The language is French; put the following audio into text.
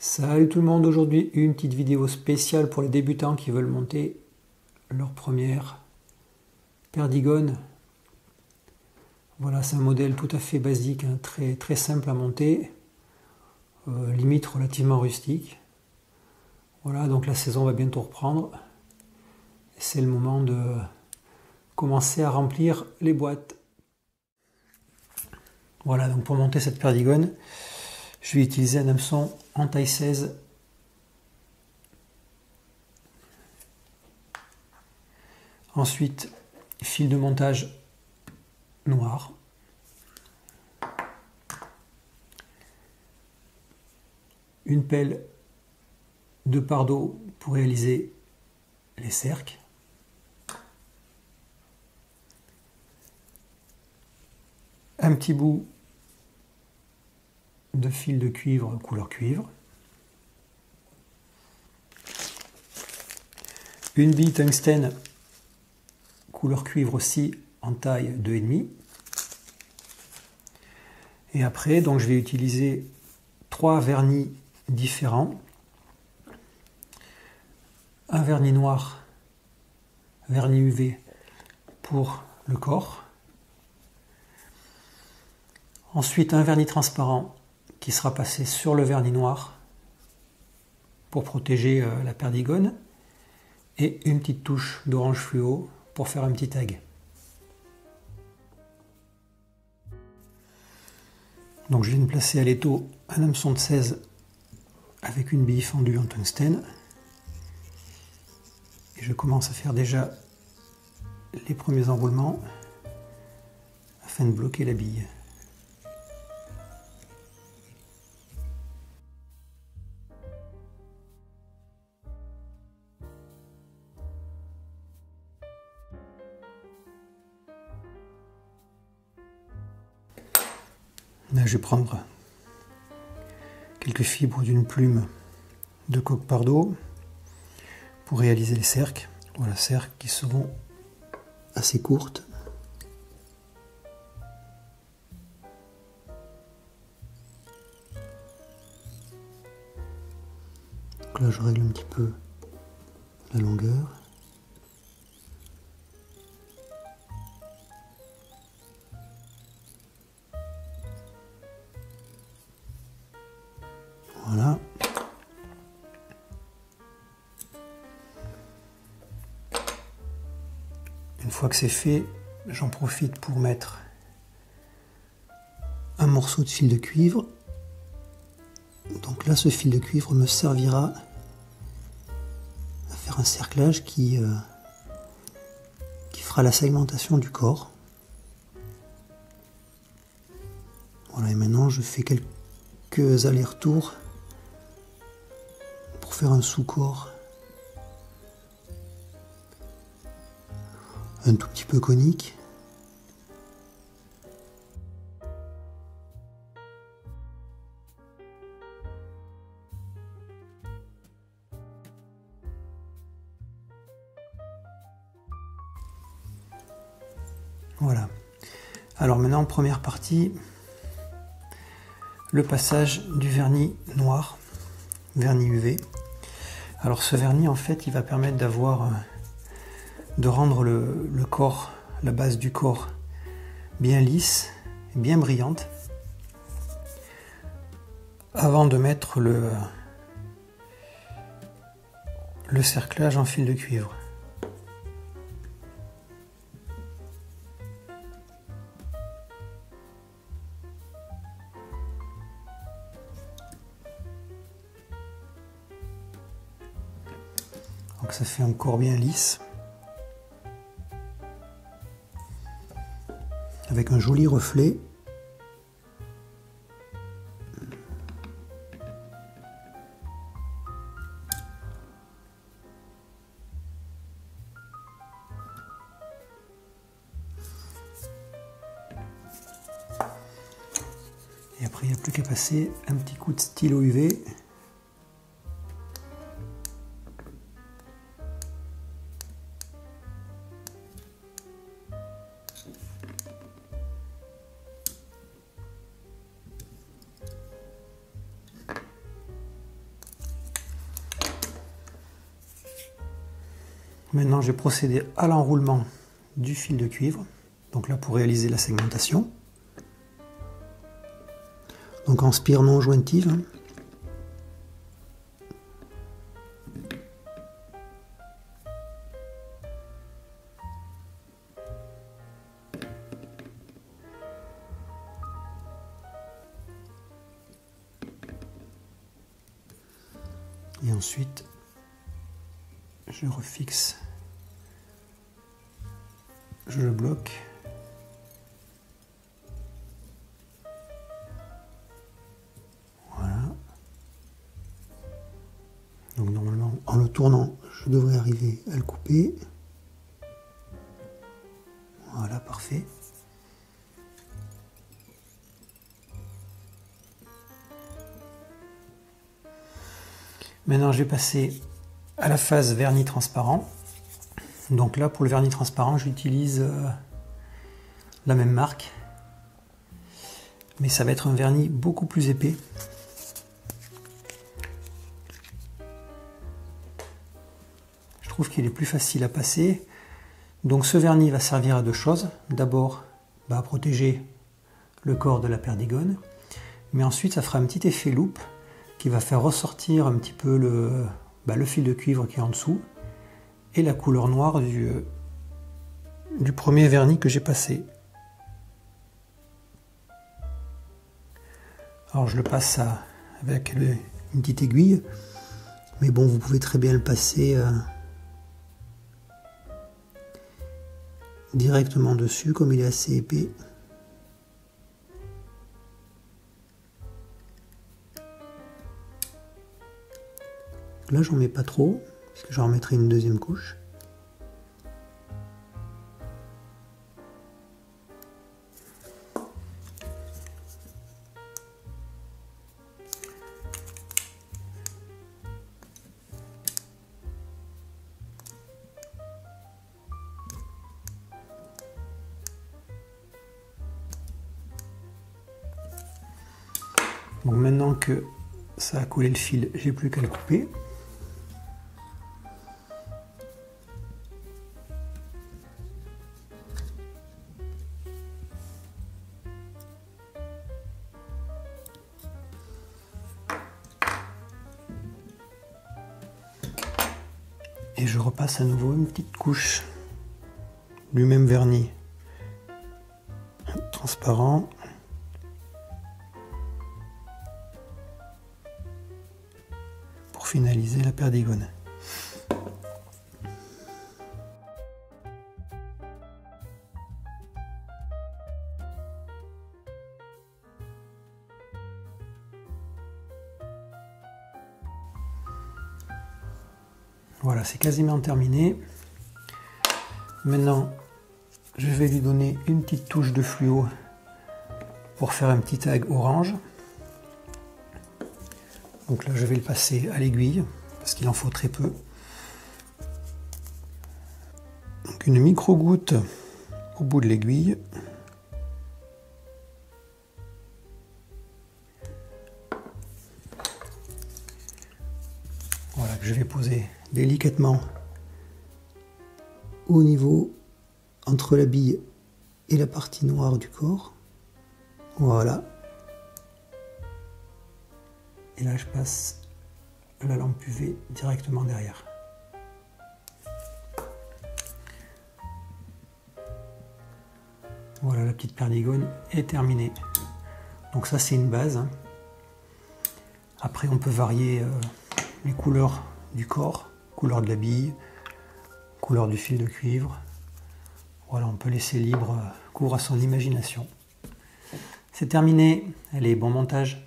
Salut tout le monde, aujourd'hui une petite vidéo spéciale pour les débutants qui veulent monter leur première perdigone. Voilà, c'est un modèle tout à fait basique, hein, très simple à monter, limite relativement rustique. Voilà, donc la saison va bientôt reprendre. C'est le moment de commencer à remplir les boîtes. Voilà, donc pour monter cette perdigone, je vais utiliser un hameçon en taille 16. Ensuite, fil de montage noir. Une pelle de pardot pour réaliser les cercles. Un petit bout de fil de cuivre couleur cuivre. Une bille tungstène couleur cuivre aussi en taille 2,5. Et après, donc, je vais utiliser 3 vernis différents. Un vernis noir, vernis UV pour le corps. Ensuite, un vernis transparent qui sera passé sur le vernis noir pour protéger la perdigone. Et une petite touche d'orange fluo pour faire un petit tag. Donc je viens de placer à l'étau un hameçon de 16 avec une bille fendue en tungstène. Et je commence à faire déjà les premiers enroulements afin de bloquer la bille. Là, je vais prendre quelques fibres d'une plume de coque pardot pour réaliser les cercles. Voilà, cercles qui seront assez courtes. Donc là, je règle un petit peu la longueur. Voilà. Une fois que c'est fait, j'en profite pour mettre un morceau de fil de cuivre. Donc là, ce fil de cuivre me servira à faire un cerclage qui fera la segmentation du corps. Voilà, et maintenant je fais quelques allers-retours pour faire un sous-corps un tout petit peu conique. Voilà. Alors maintenant, première partie, le passage du vernis noir, vernis UV. Alors ce vernis, en fait, il va permettre de rendre le corps, la base du corps, bien lisse, bien brillante, avant de mettre le cerclage en fil de cuivre. Donc ça fait un corps bien lisse, avec un joli reflet. Et après, il n'y a plus qu'à passer un petit coup de stylo UV. Maintenant, je vais procéder à l'enroulement du fil de cuivre. Donc là, pour réaliser la segmentation. Donc en spire non jointive. Et ensuite, je refixe, je le bloque. Voilà. Donc normalement, en le tournant, je devrais arriver à le couper. Voilà, parfait. Maintenant, je vais passer à la phase vernis transparent. Donc là, pour le vernis transparent, j'utilise la même marque. Mais ça va être un vernis beaucoup plus épais. Je trouve qu'il est plus facile à passer. Donc ce vernis va servir à deux choses. D'abord, à protéger le corps de la perdigone. Mais ensuite, ça fera un petit effet loupe qui va faire ressortir un petit peu le fil de cuivre qui est en dessous et la couleur noire du premier vernis que j'ai passé. Alors je le passe avec une petite aiguille, mais bon, vous pouvez très bien le passer directement dessus, comme il est assez épais. Là, j'en mets pas trop, parce que j'en remettrai une deuxième couche. Bon, maintenant que ça a collé le fil, j'ai plus qu'à le couper. Et je repasse à nouveau une petite couche du même vernis transparent. Pour finaliser la perdigone. Voilà, c'est quasiment terminé. Maintenant, je vais lui donner une petite touche de fluo pour faire un petit tag orange. Donc là, je vais le passer à l'aiguille, parce qu'il en faut très peu. Donc une micro-goutte au bout de l'aiguille. Voilà, que je vais poser délicatement au niveau entre la bille et la partie noire du corps. Voilà. Et là, je passe la lampe UV directement derrière. Voilà, la petite perdigone est terminée. Donc ça, c'est une base. Après, on peut varier les couleurs du corps, couleur de la bille, couleur du fil de cuivre. Voilà, on peut laisser libre cours à son imagination. C'est terminé. Allez, bon montage.